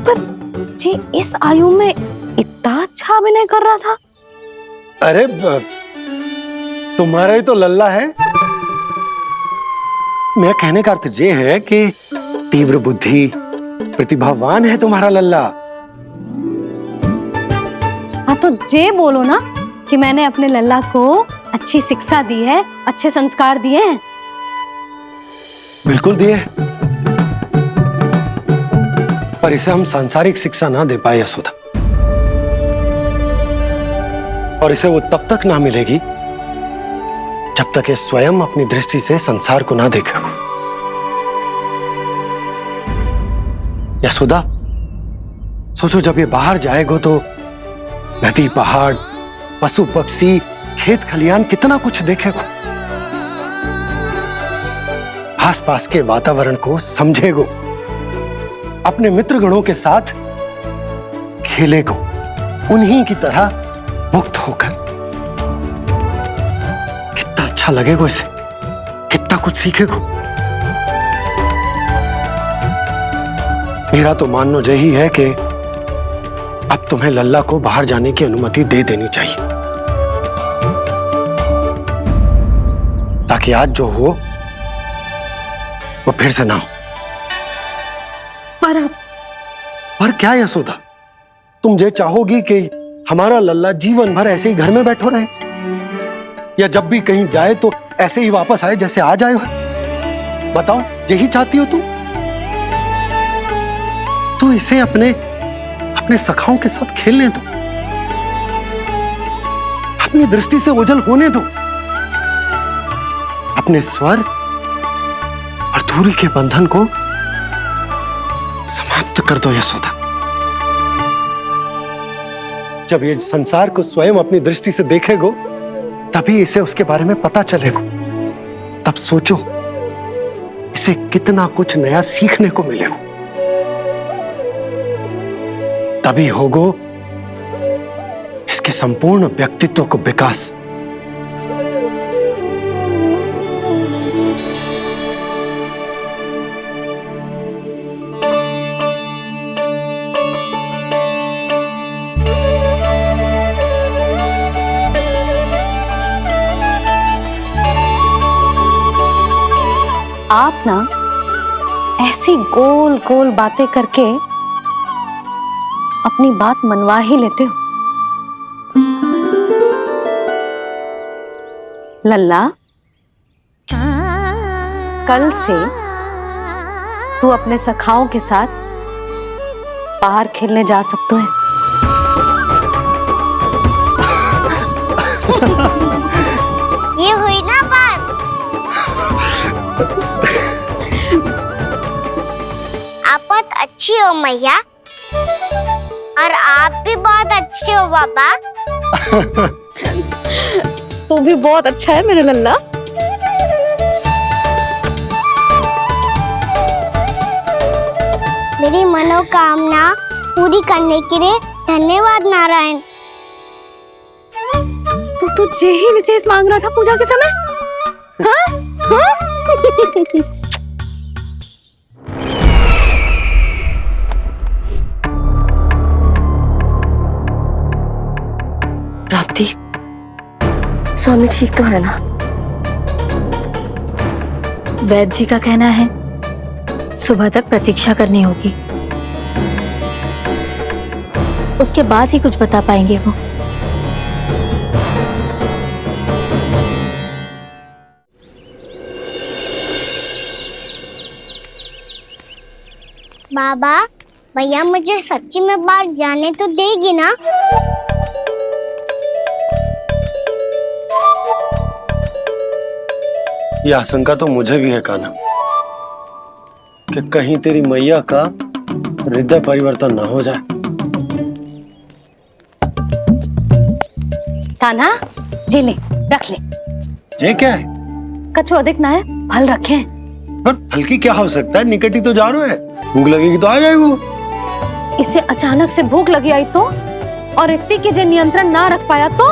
Speaker 2: पर जी इस आयु में इतना अच्छा अभिनय कर रहा था?
Speaker 9: अरे तुम्हारा ही तो लल्ला है। मेरा कहने का अर्थ ये है कि तीव्र बुद्धि, प्रतिभावान है तुम्हारा लल्ला।
Speaker 2: हाँ तो जे बोलो ना कि मैंने अपने लल्ला को अच्छी शिक्षा दी है, अच्छे संस्कार दिए हैं।
Speaker 9: बिल्कुल दिए, पर इसे हम सांसारिक शिक्षा ना दे पाए यशोदा। और इसे वो तब तक ना मिलेगी जब तक ये स्वयं अपनी दृष्टि से संसार को ना देखेगा। यशोदा सोचो, जब ये बाहर जाएगा तो नदी, पहाड़, पशु पक्षी, खेत खलियान कितना कुछ देखेगा। आसपास के वातावरण को समझेगो, अपने मित्रगणों के साथ खेलेगो, उन्हीं की तरह मुक्त होकर। कितना अच्छा लगेगा इसे, कितना कुछ सीखेगो। मेरा तो मानना यही है कि अब तुम्हें लल्ला को बाहर जाने की अनुमति दे देनी चाहिए, ताकि आज जो हो वो फिर से ना हो।
Speaker 2: पर
Speaker 9: क्या यशोदा, तुम ये चाहोगी कि हमारा लल्ला जीवन भर ऐसे ही घर में बैठो रहे, या जब भी कहीं जाए तो ऐसे ही वापस आए जैसे आज आए हो? बताओ, यही चाहती हो तुम? तो इसे अपने अपने सखाओं के साथ खेलने दो, अपनी दृष्टि से ओझल होने दो, अपने स्वर और दूरी के बंधन को समाप्त कर दो यशोदा। जब ये संसार को स्वयं अपनी दृष्टि से देखेगो, तभी इसे उसके बारे में पता चलेगा। तब सोचो इसे कितना कुछ नया सीखने को मिलेगा। तभी होगो इसके संपूर्ण व्यक्तित्व को विकास।
Speaker 2: आप ना ऐसी गोल गोल बातें करके अपनी बात मनवा ही लेते हो। लल्ला, कल से तू अपने सखाओं के साथ बाहर खेलने जा सकते हैं।
Speaker 1: ये हुई ना बात। आप बहुत अच्छी हो मैया, और आप भी बहुत अच्छे हो बाबा।
Speaker 2: तू भी बहुत अच्छा है मेरा लल्ला।
Speaker 1: मेरी मनोकामना पूरी करने के लिए धन्यवाद नारायण।
Speaker 2: तू तुझे ही विशेष मांग रहा था पूजा के समय? हाँ? हाँ?
Speaker 4: प्राप्ति, स्वामी ठीक तो है ना?
Speaker 10: वैद्य जी का कहना है सुबह तक प्रतीक्षा करनी होगी, उसके बाद ही कुछ बता पाएंगे वो।
Speaker 1: बाबा, भैया मुझे सच्ची में बाहर जाने तो देगी ना?
Speaker 9: ये आशंका तो मुझे भी है कान्हा, कि कहीं तेरी मैया का हृदय परिवर्तन ना हो जाए।
Speaker 2: कान्हा, जी ले, रख ले।
Speaker 9: ये क्या है?
Speaker 2: कछु अधिक ना है, फल रखे हैं।
Speaker 9: पर फल की क्या हो सकता है, निकट ही तो जा रहे हैं, भूख लगेगी तो आ जाएगा।
Speaker 2: इसे अचानक से भूख लगी आई तो, और इतनी की जे नियंत्रण ना रख पाया तो?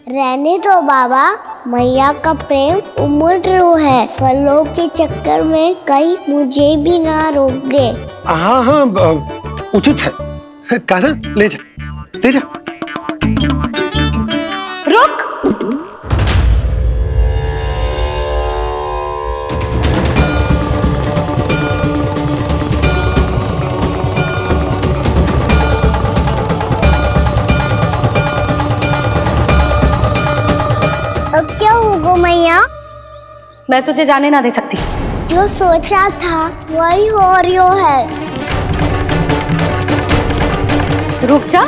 Speaker 1: रहने दो बाबा, मैया का प्रेम उमड़ रो है, फलों के चक्कर में कहीं मुझे भी ना रोक दे।
Speaker 9: हाँ हाँ, उचित है। कान्हा, ले जा, ले जा।
Speaker 2: रुक।
Speaker 1: अब क्या होगा मैया?
Speaker 2: मैं तुझे जाने ना दे सकती।
Speaker 1: जो सोचा था वही हो रही है।
Speaker 2: रुक जा।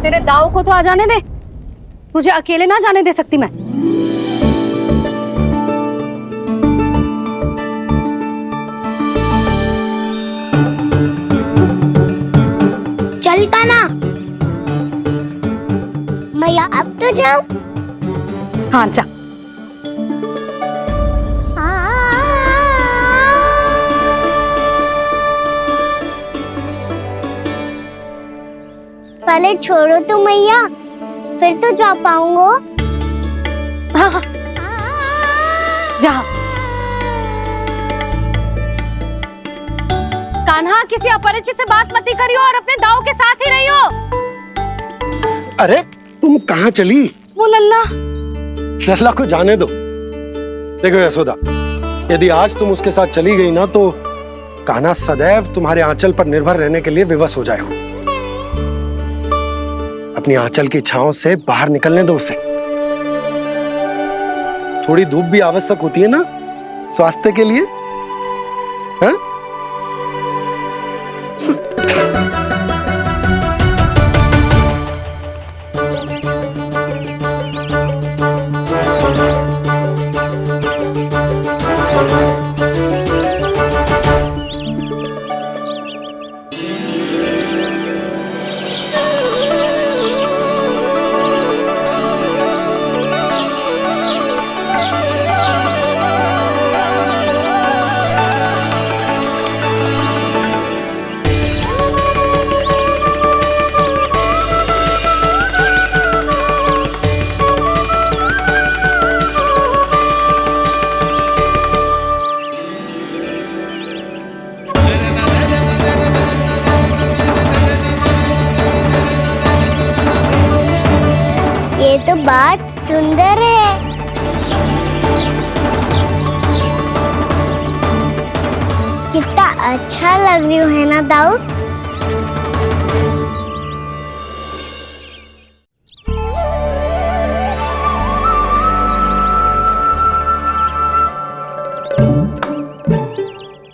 Speaker 2: तेरे दाव को तो आ जाने दे, तुझे अकेले ना जाने दे सकती मैं।
Speaker 1: चलता ना मैया, अब तो जाओ।
Speaker 2: हाँ जा।
Speaker 1: पहले छोड़ो तो मैया, फिर तो जा पाऊंगा।
Speaker 2: हाँ हाँ, जा। कान्हा, किसी अपरिचित से बात मत करियो और अपने दाव के साथ ही रहियो।
Speaker 9: अरे तुम कहाँ चली?
Speaker 2: वो लल्ला,
Speaker 9: लल्ला को जाने दो। देखो यशोदा, यदि आज तुम उसके साथ चली गई ना तो कान्हा सदैव तुम्हारे आंचल पर निर्भर रहने के लिए विवश हो जाएगा। अपनी आंचल की छांव से बाहर निकलने दो उसे। थोड़ी धूप भी आवश्यक होती है ना स्वास्थ्य के लिए, हाँ?
Speaker 1: ये तो बात सुंदर है। कितना अच्छा लग रही है ना दाऊ।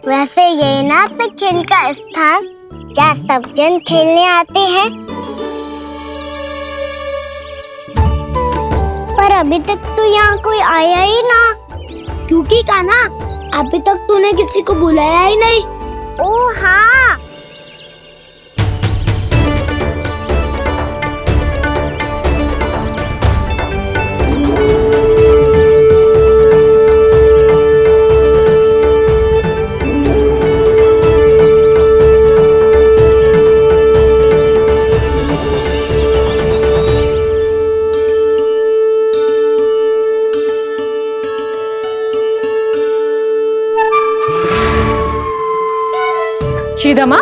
Speaker 1: वैसे ये ना तो खेल का स्थान जहाँ सब जन खेलने आते हैं, पर अभी तक तो यहाँ कोई आया ही ना। क्योंकि कान्हा अभी तक तूने किसी को बुलाया ही नहीं। ओ हाँ,
Speaker 7: श्रीदामा,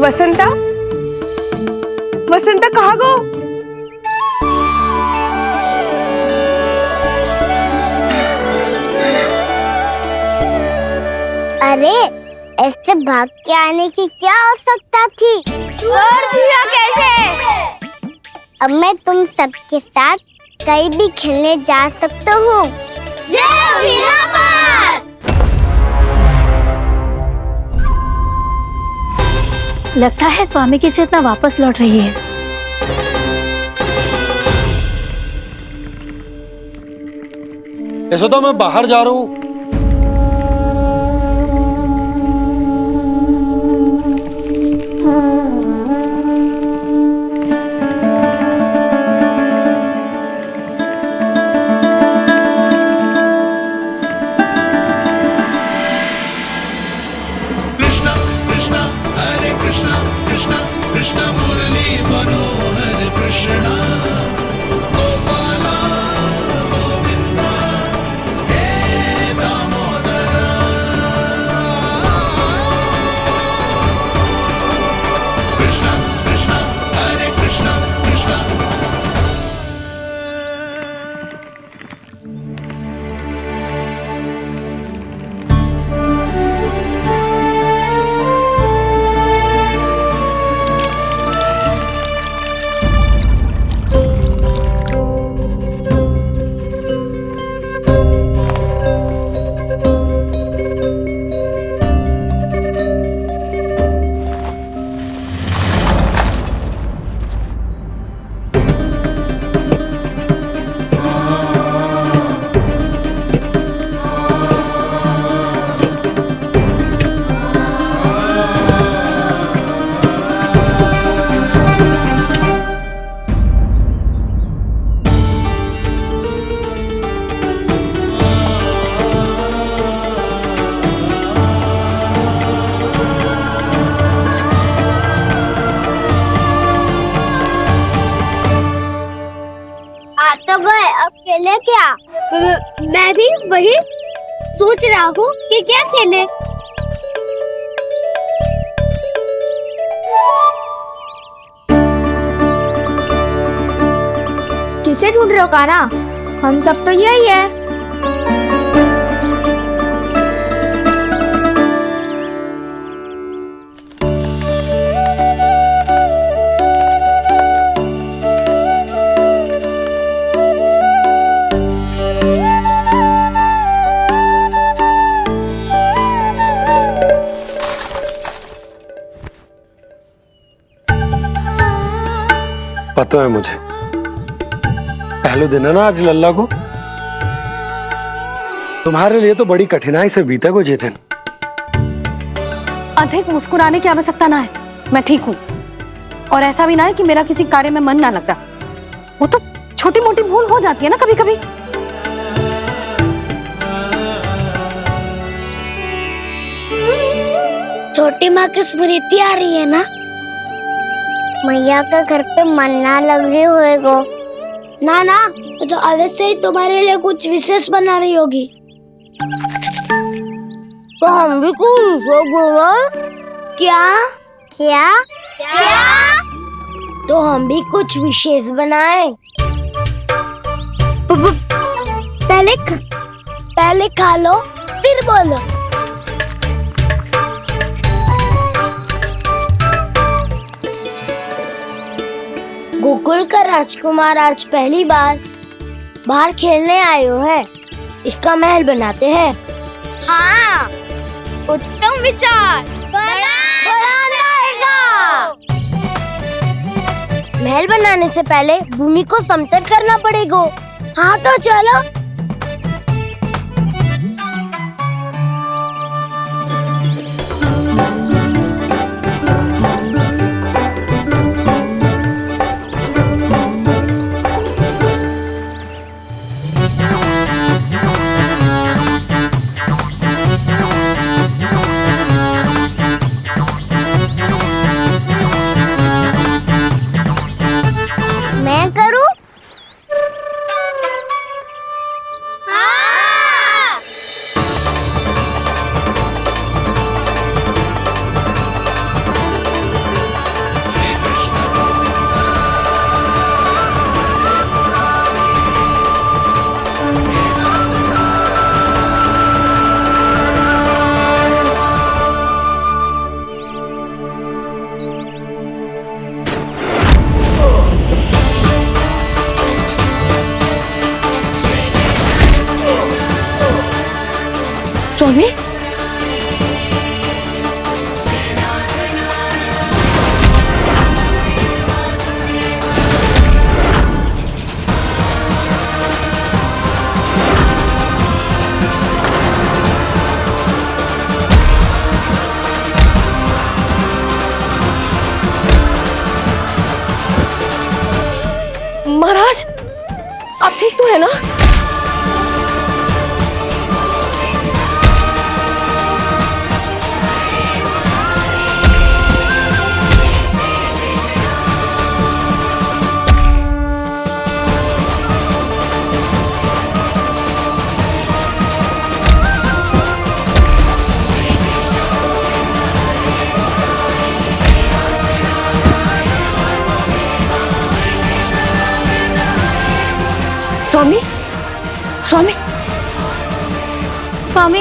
Speaker 8: वसंता, वसंता कहाँ गो?
Speaker 1: अरे ऐसे भाग के आने की क्या आवश्यकता थी? कैसे? अब मैं तुम सबके साथ कहीं भी खेलने जा सकता हूँ। जय वीरापाल!
Speaker 10: लगता है स्वामी की चेतना वापस लौट रही है।
Speaker 9: यशोदा, मैं बाहर जा रहा हूँ।
Speaker 6: कृष्णा कृष्णा हरे कृष्णा कृष्णा कृष्णा मुरली मनोहर कृष्णा गोपाला गोविंदा हे दामोदरा। कृष्णा कृष्णा हरे कृष्णा कृष्णा।
Speaker 1: आ तो गए, अब खेले क्या? मैं भी वही सोच रहा हूँ कि क्या खेले। किसे ढूंढ रहे हो काना? हम सब तो यही है।
Speaker 9: पता है मुझे, पहले दिन है ना आज लल्ला को। तुम्हारे लिए तो बड़ी कठिनाई से बीता को ये दिन।
Speaker 2: अधिक मुस्कुराने की आवश्यकता ना है, मैं ठीक हूँ। और ऐसा भी ना है कि मेरा किसी कार्य में मन ना लग रहा। वो तो छोटी मोटी भूल हो जाती है ना कभी कभी।
Speaker 1: छोटी माँ की स्मृति आ रही है ना? मैया का घर पे मन ना लग रही होएगो। ना ना, तो अवश्य ही तुम्हारे लिए कुछ विशेष बना रही होगी। तो हम भी कुछ विशेष बोलो। क्या क्या क्या? तो हम भी कुछ विशेष बनाए। पहले खा लो फिर बोलो। गोकुल का राजकुमार आज पहली बार बाहर खेलने आए हो है। इसका महल बनाते हैं। हाँ, उत्तम विचार। बड़ा रहेगा। महल बनाने से पहले भूमि को समतल करना पड़ेगा। हाँ तो चलो। मैं करूं? हाँ।
Speaker 2: स्वामी, महाराज आप ठीक तो है ना? स्वामी, स्वामी, स्वामी।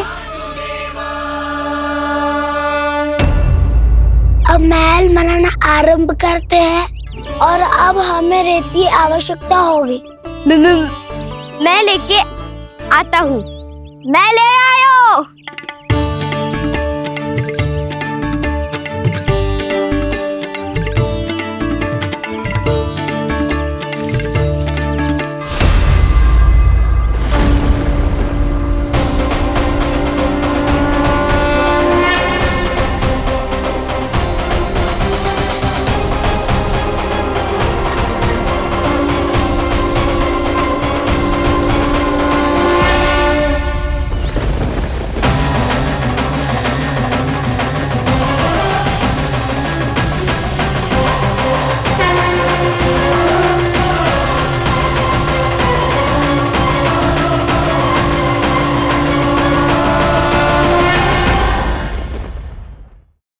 Speaker 1: अब महल बनाना आरंभ करते हैं और अब हमें रेत की आवश्यकता होगी। मैं लेके आता हूँ। मैं ले